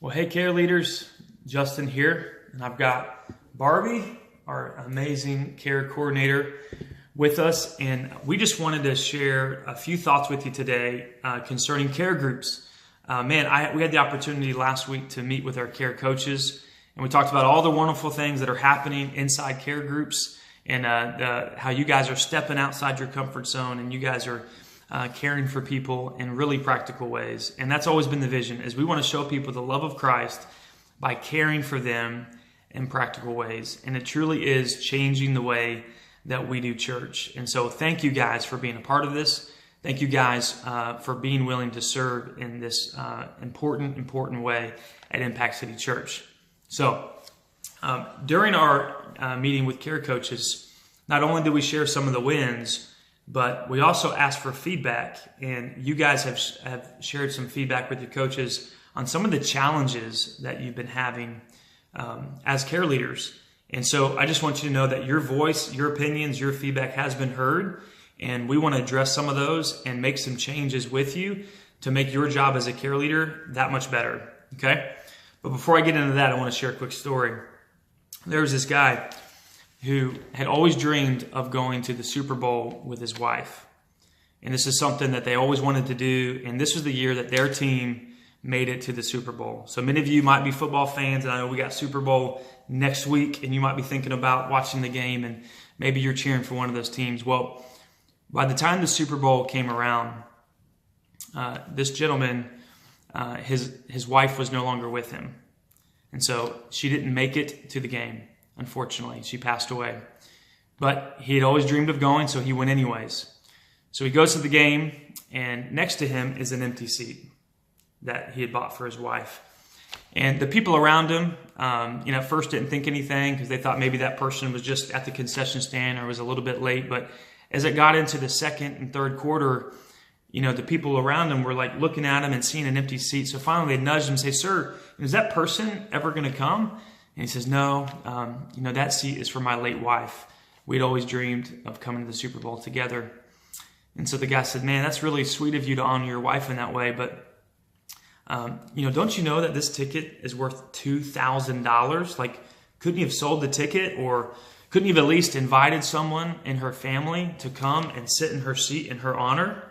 Well, hey, care leaders, Justin here, and I've got Barbie, our amazing care coordinator, with us, and we just wanted to share a few thoughts with you today concerning care groups. We had the opportunity last week to meet with our care coaches, and we talked about all the wonderful things that are happening inside care groups and how you guys are stepping outside your comfort zone, and you guys are caring for people in really practical ways. And that's always been the vision, is we want to show people the love of Christ by caring for them in practical ways. And it truly is changing the way that we do church. And so thank you guys for being a part of this. Thank you guys for being willing to serve in this important way at Impact City Church. So during our meeting with care coaches, not only did we share some of the wins, but we also asked for feedback, and you guys have shared some feedback with your coaches on some of the challenges that you've been having as care leaders. And so I just want you to know that your voice, your opinions, your feedback has been heard, and we want to address some of those and make some changes with you to make your job as a care leader that much better, okay? But before I get into that, I want to share a quick story. There was this guy who had always dreamed of going to the Super Bowl with his wife. And this is something that they always wanted to do. And this was the year that their team made it to the Super Bowl. So many of you might be football fans, and I know we got Super Bowl next week, and you might be thinking about watching the game, and maybe you're cheering for one of those teams. Well, by the time the Super Bowl came around, this gentleman, his wife was no longer with him. And so she didn't make it to the game. Unfortunately, she passed away. But he had always dreamed of going, so he went anyways. So he goes to the game, and next to him is an empty seat that he had bought for his wife. And the people around him, at first didn't think anything because they thought maybe that person was just at the concession stand or was a little bit late. But as it got into the second and third quarter, the people around him were like looking at him and seeing an empty seat. So finally they nudged him and say, "Sir, is that person ever going to come?" And he says, "No, that seat is for my late wife. We'd always dreamed of coming to the Super Bowl together." And so the guy said, "Man, that's really sweet of you to honor your wife in that way. But, don't you know that this ticket is worth $2,000? Like, couldn't you have sold the ticket, or couldn't you have at least invited someone in her family to come and sit in her seat in her honor?"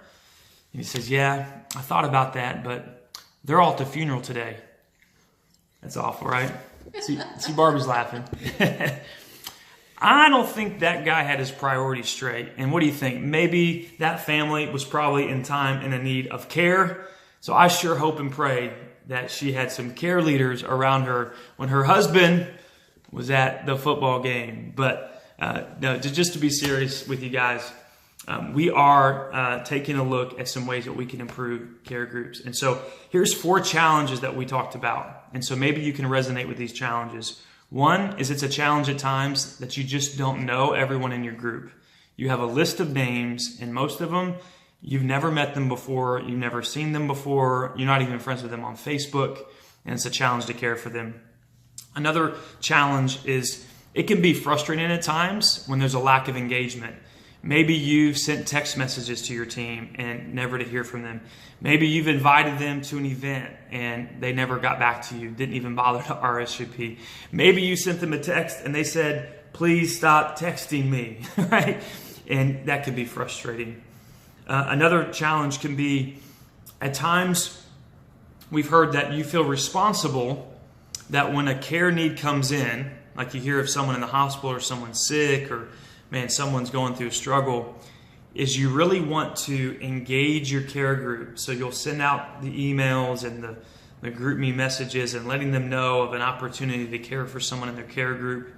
And he says, "Yeah, I thought about that, but they're all at the funeral today." That's awful, right? See, Barbie's laughing. I don't think that guy had his priorities straight. And what do you think? Maybe that family was probably in a need of care. So I sure hope and pray that she had some care leaders around her when her husband was at the football game. But no, just to be serious with you guys, we are taking a look at some ways that we can improve care groups. And so here's 4 challenges that we talked about. And so maybe you can resonate with these challenges. One is, it's a challenge at times that you just don't know everyone in your group. You have a list of names, and most of them, you've never met them before, you've never seen them before, you're not even friends with them on Facebook, and it's a challenge to care for them. Another challenge is, it can be frustrating at times when there's a lack of engagement. Maybe you've sent text messages to your team and never to hear from them. Maybe you've invited them to an event and they never got back to you, didn't even bother to RSVP. Maybe you sent them a text and they said, "Please stop texting me," right? And that can be frustrating. Another challenge can be, at times, we've heard that you feel responsible that when a care need comes in, like you hear of someone in the hospital or someone's sick, or someone's going through a struggle, is you really want to engage your care group. So you'll send out the emails and the group me messages and letting them know of an opportunity to care for someone in their care group,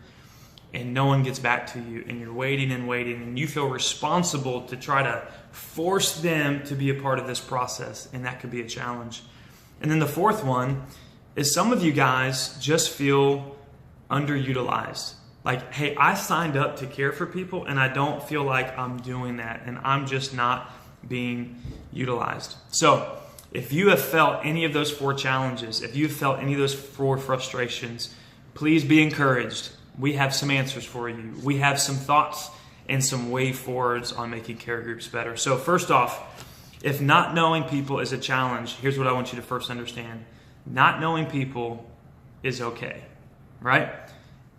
and no one gets back to you, and you're waiting and you feel responsible to try to force them to be a part of this process, and that could be a challenge. And then the fourth one is, some of you guys just feel underutilized. Like, hey, I signed up to care for people and I don't feel like I'm doing that, and I'm just not being utilized. So if you have felt any of those 4 challenges, if you've felt any of those 4 frustrations, please be encouraged. We have some answers for you. We have some thoughts and some way forwards on making care groups better. So first off, if not knowing people is a challenge, here's what I want you to first understand. not knowing people is okay, right?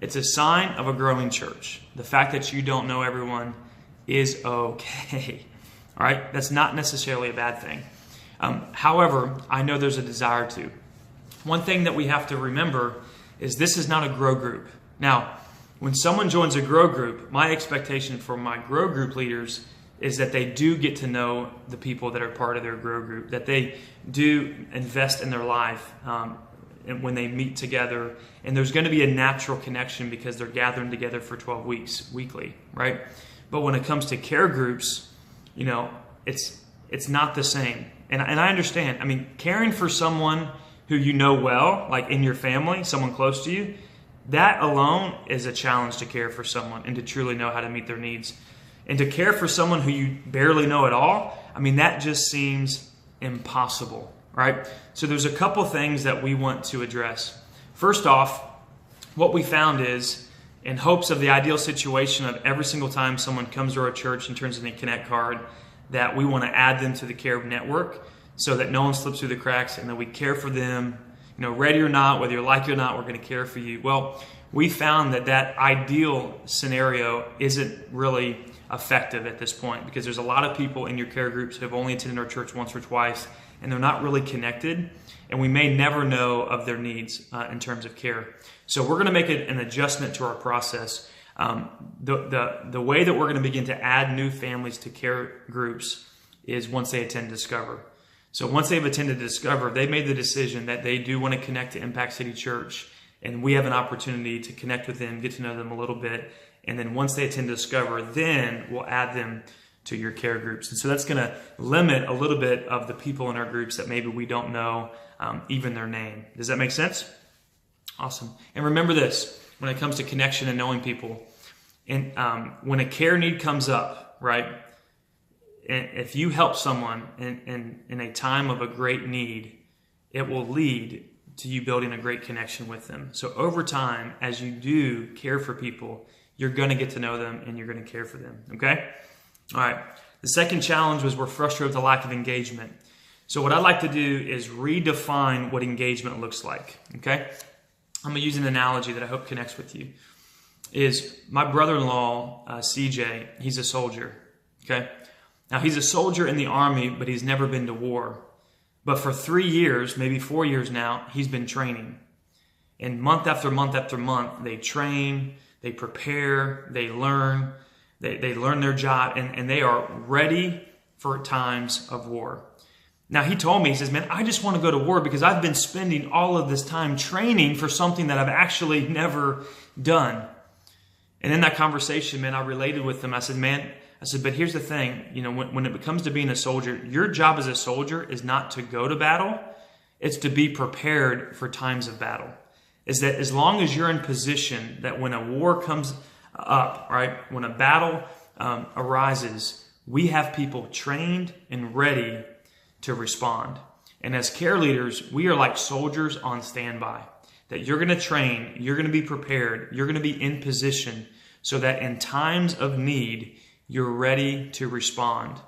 It's a sign of a growing church. The fact that you don't know everyone is okay, all right? That's not necessarily a bad thing. However, I know there's a desire to. One thing that we have to remember is this is not a grow group. Now, when someone joins a grow group, my expectation for my grow group leaders is that they do get to know the people that are part of their grow group, that they do invest in their life and when they meet together. And there's going to be a natural connection because they're gathering together for 12 weeks, weekly, right? But when it comes to care groups, it's not the same. And I understand. I mean, caring for someone who you know well, like in your family, someone close to you, that alone is a challenge to care for someone and to truly know how to meet their needs. And to care for someone who you barely know at all, I mean, that just seems impossible, right? So there's a couple things that we want to address. First off, what we found is, in hopes of the ideal situation of every single time someone comes to our church and turns in a Connect card, that we want to add them to the Care network so that no one slips through the cracks and that we care for them, ready or not, whether you like it or not, we're going to care for you. Well, we found that ideal scenario isn't really effective at this point because there's a lot of people in your care groups who have only attended our church once or twice and they're not really connected, and we may never know of their needs in terms of care. So we're going to make an adjustment to our process. The way that we're going to begin to add new families to care groups is once they attend Discover. So once they've attended Discover, they made the decision that they do want to connect to Impact City Church, and we have an opportunity to connect with them, get to know them a little bit, and then once they attend Discover, then we'll add them to your care groups. And so that's going to limit a little bit of the people in our groups that maybe we don't know even their name. Does that make sense? Awesome. And remember this, when it comes to connection and knowing people, and when a care need comes up, right? If you help someone in a time of a great need, it will lead to you building a great connection with them. So over time, as you do care for people, you're going to get to know them and you're going to care for them, okay? All right. The second challenge was we're frustrated with the lack of engagement. So what I'd like to do is redefine what engagement looks like, okay? I'm going to use an analogy that I hope connects with you. Is my brother-in-law, CJ, he's a soldier, okay? Now, he's a soldier in the Army, but he's never been to war. But for 3 years, maybe 4 years now, he's been training. And month after month after month, they train, they prepare, they learn, they learn their job, and they are ready for times of war. Now, he told me, he says, man, I just want to go to war because I've been spending all of this time training for something that I've actually never done. And in that conversation, man, I related with him. I said, but here's the thing, when it comes to being a soldier, your job as a soldier is not to go to battle. It's to be prepared for times of battle. Is that as long as you're in position that when a war comes up, right, when a battle arises, we have people trained and ready to respond. And as care leaders, we are like soldiers on standby. That you're going to train, you're going to be prepared, you're going to be in position so that in times of need, you're ready to respond.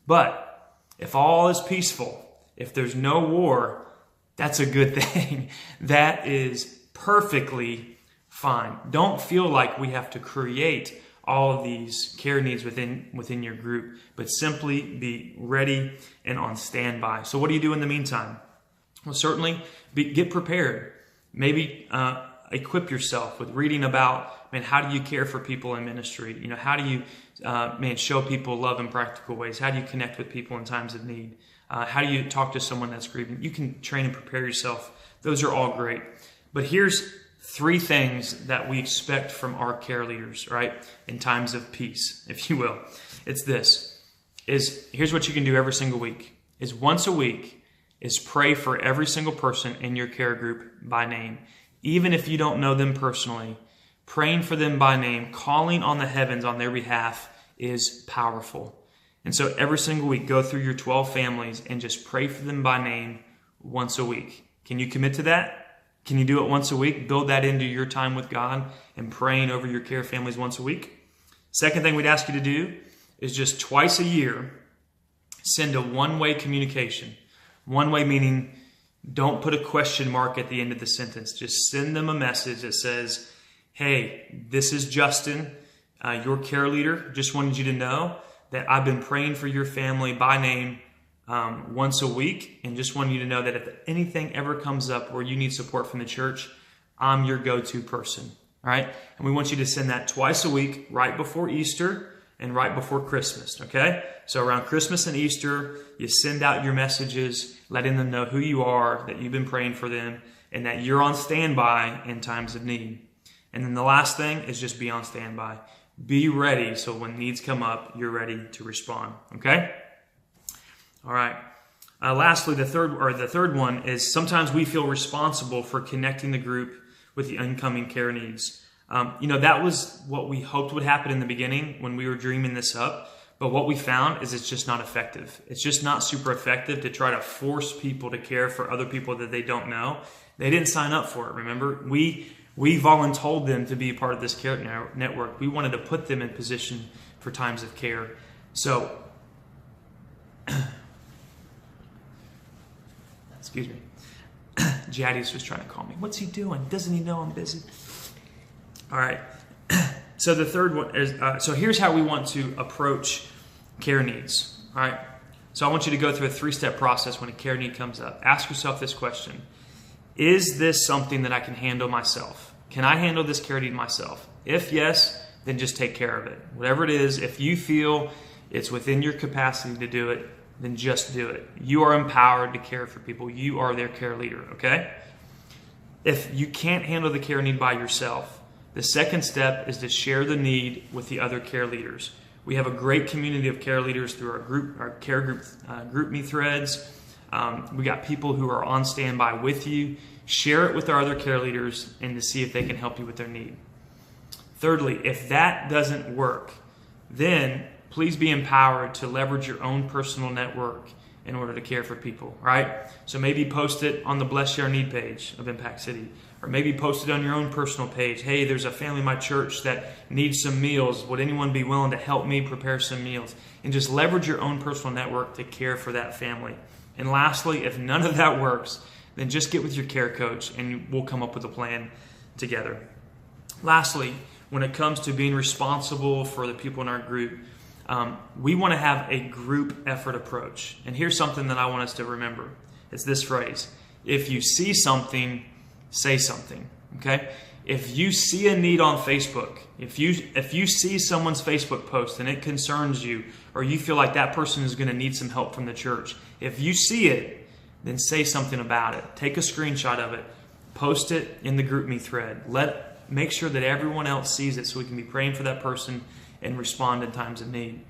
But if all is peaceful, if there's no war, that's a good thing. That is perfectly fine. Don't feel like we have to create all of these care needs within your group, but simply be ready and on standby. So what do you do in the meantime? Well, certainly get prepared. Maybe equip yourself with reading about, how do you care for people in ministry? How do you, show people love in practical ways? How do you connect with people in times of need? How do you talk to someone that's grieving? You can train and prepare yourself. Those are all great. But here's 3 things that we expect from our care leaders, right? In times of peace, if you will. It's this, here's what you can do every single week, is once a week, is pray for every single person in your care group by name. Even if you don't know them personally, praying for them by name, calling on the heavens on their behalf is powerful. And so every single week, go through your 12 families and just pray for them by name once a week. Can you commit to that? Can you do it once a week? Build that into your time with God and praying over your care families once a week. Second thing we'd ask you to do is just twice a year, send a one-way communication. One way meaning Don't put a question mark at the end of the sentence. Just send them a message that says, hey, this is Justin, your care leader. Just wanted you to know that I've been praying for your family by name once a week, and just wanted you to know that if anything ever comes up where you need support from the church, I'm your go-to person. All right? And we want you to send that twice a week, right before Easter and right before Christmas, okay? So around Christmas and Easter, you send out your messages, letting them know who you are, that you've been praying for them, and that you're on standby in times of need. And then the last thing is just be on standby. Be ready so when needs come up, you're ready to respond, okay? All right. Lastly, the third one is sometimes we feel responsible for connecting the group with the incoming care needs. That was what we hoped would happen in the beginning when we were dreaming this up. But what we found is it's just not effective. It's just not super effective to try to force people to care for other people that they don't know. They didn't sign up for it, remember? We voluntold them to be a part of this care network. We wanted to put them in position for times of care. So, excuse me. Jaddy's just trying to call me. What's he doing? Doesn't he know I'm busy? All right. So the third one is, so here's how we want to approach care needs. All right. So I want you to go through a 3-step process when a care need comes up. Ask yourself this question. Is this something that I can handle myself? Can I handle this care need myself? If yes, then just take care of it. Whatever it is, if you feel it's within your capacity to do it, then just do it. You are empowered to care for people. You are their care leader, okay? If you can't handle the care need by yourself, the second step is to share the need with the other care leaders. We have a great community of care leaders through our care group, GroupMe threads. We got people who are on standby with you. Share it with our other care leaders and to see if they can help you with their need. Thirdly, if that doesn't work, then please be empowered to leverage your own personal network in order to care for people, right? So maybe post it on the Bless Share Need page of Impact City, or maybe post it on your own personal page. Hey, there's a family in my church that needs some meals. Would anyone be willing to help me prepare some meals? And just leverage your own personal network to care for that family. And lastly, if none of that works, then just get with your care coach and we'll come up with a plan together. Lastly, when it comes to being responsible for the people in our group, we want to have a group effort approach. And here's something that I want us to remember. It's this phrase. If you see something, say something. Okay? If you see a need on Facebook, if you see someone's Facebook post and it concerns you, or you feel like that person is going to need some help from the church, if you see it, then say something about it. Take a screenshot of it. Post it in the GroupMe thread. Make sure that everyone else sees it so we can be praying for that person and respond in times of need.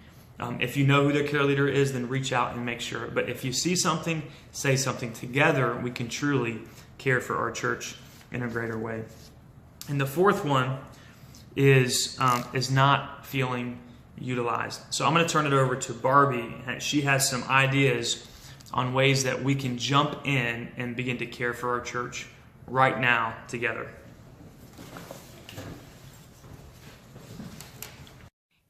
If you know who their care leader is, then reach out and make sure. But if you see something, say something. Together, we can truly care for our church in a greater way. And the fourth one is not feeling utilized. So I'm going to turn it over to Barbie. She has some ideas on ways that we can jump in and begin to care for our church right now together.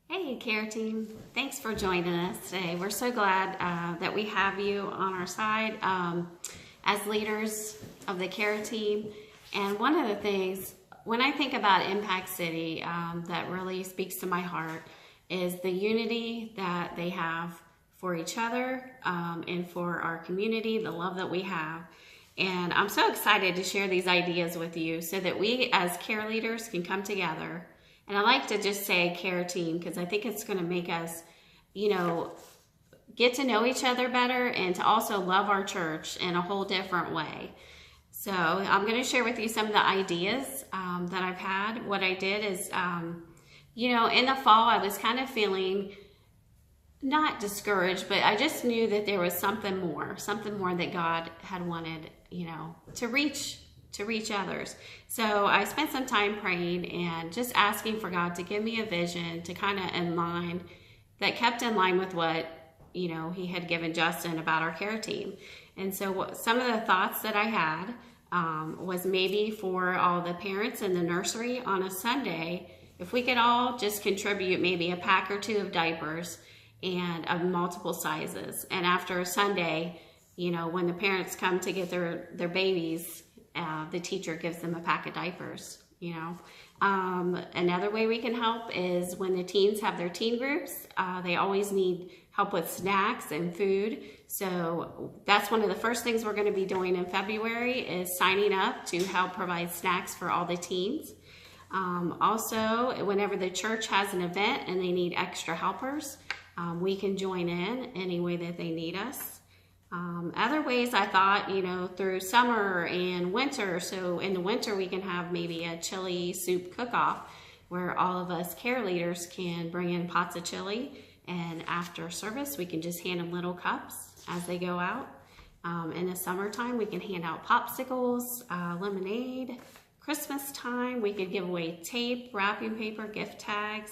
Hey, care team. Thanks for joining us today. We're so glad that we have you on our side as leaders of the care team. And one of the things, when I think about Impact City, that really speaks to my heart is the unity that they have for each other and for our community, the love that we have. And I'm so excited to share these ideas with you so that we as care leaders can come together. And I like to just say care team because I think it's going to make us, get to know each other better and to also love our church in a whole different way. So I'm going to share with you some of the ideas that I've had. What I did is, in the fall, I was kind of feeling not discouraged, but I just knew that there was something more that God had wanted, to reach others. So I spent some time praying and just asking for God to give me a vision to kind of kept in line with what, he had given Justin about our care team. And so some of the thoughts that I had was maybe for all the parents in the nursery on a Sunday, if we could all just contribute maybe a pack or two of diapers and of multiple sizes. And after a Sunday, when the parents come to get their babies, the teacher gives them a pack of diapers. Another way we can help is when the teens have their teen groups, they always need help with snacks and food. So that's one of the first things we're going to be doing in February is signing up to help provide snacks for all the teens. Also, whenever the church has an event and they need extra helpers, we can join in any way that they need us. Other ways I thought, through summer and winter. So in the winter, we can have maybe a chili soup cook-off where all of us care leaders can bring in pots of chili. And after service, we can just hand them little cups as they go out. In the summertime, we can hand out popsicles, lemonade. Christmas time, we could give away tape, wrapping paper, gift tags.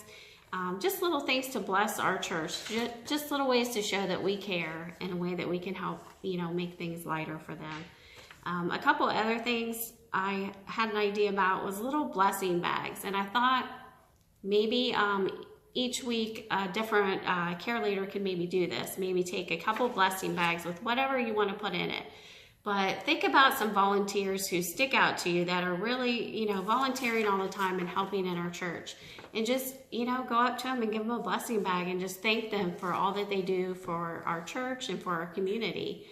Just little things to bless our church. Just little ways to show that we care in a way that we can help, make things lighter for them. A couple other things I had an idea about was little blessing bags. And I thought maybe each week a different care leader could maybe do this. Maybe take a couple blessing bags with whatever you want to put in it. But think about some volunteers who stick out to you that are really, volunteering all the time and helping in our church. And just, go up to them and give them a blessing bag and just thank them for all that they do for our church and for our community.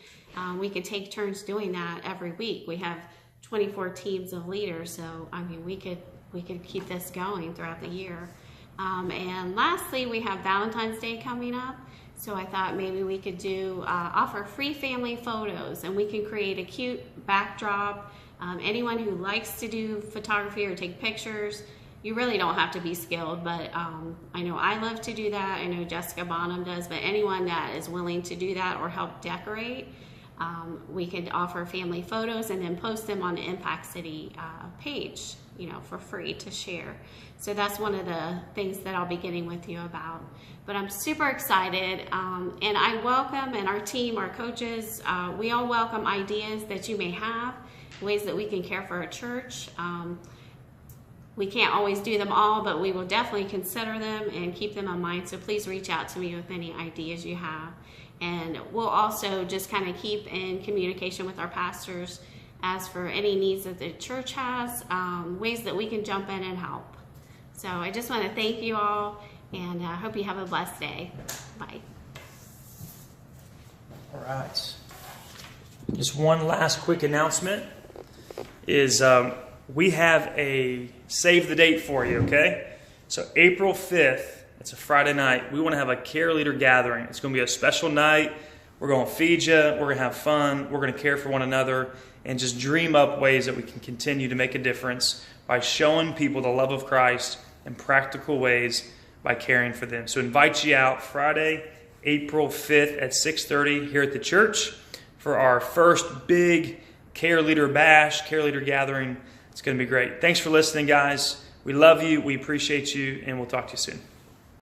We could take turns doing that every week. We have 24 teams of leaders, so we could keep this going throughout the year. And lastly, we have Valentine's Day coming up. So I thought maybe we could offer free family photos, and we can create a cute backdrop. Anyone who likes to do photography or take pictures, you really don't have to be skilled, but I know I love to do that. I know Jessica Bonham does, but anyone that is willing to do that or help decorate, we could offer family photos and then post them on the Impact City page, for free to share. So that's one of the things that I'll be getting with you about. But I'm super excited, and I welcome, and our team, our coaches, we all welcome ideas that you may have, ways that we can care for our church. We can't always do them all, but we will definitely consider them and keep them in mind. So please reach out to me with any ideas you have. And we'll also just kind of keep in communication with our pastors as for any needs that the church has, ways that we can jump in and help. So I just want to thank you all, and I hope you have a blessed day. Bye. All right. Just one last quick announcement is we have a save the date for you, okay? So April 5th, it's a Friday night, we want to have a care leader gathering. It's going to be a special night. We're going to feed you. We're going to have fun. We're going to care for one another and just dream up ways that we can continue to make a difference by showing people the love of Christ in practical ways by caring for them. So invite you out Friday, April 5th at 6:30 here at the church for our first big care leader bash, care leader gathering. It's going to be great. Thanks for listening, guys. We love you. We appreciate you, and we'll talk to you soon.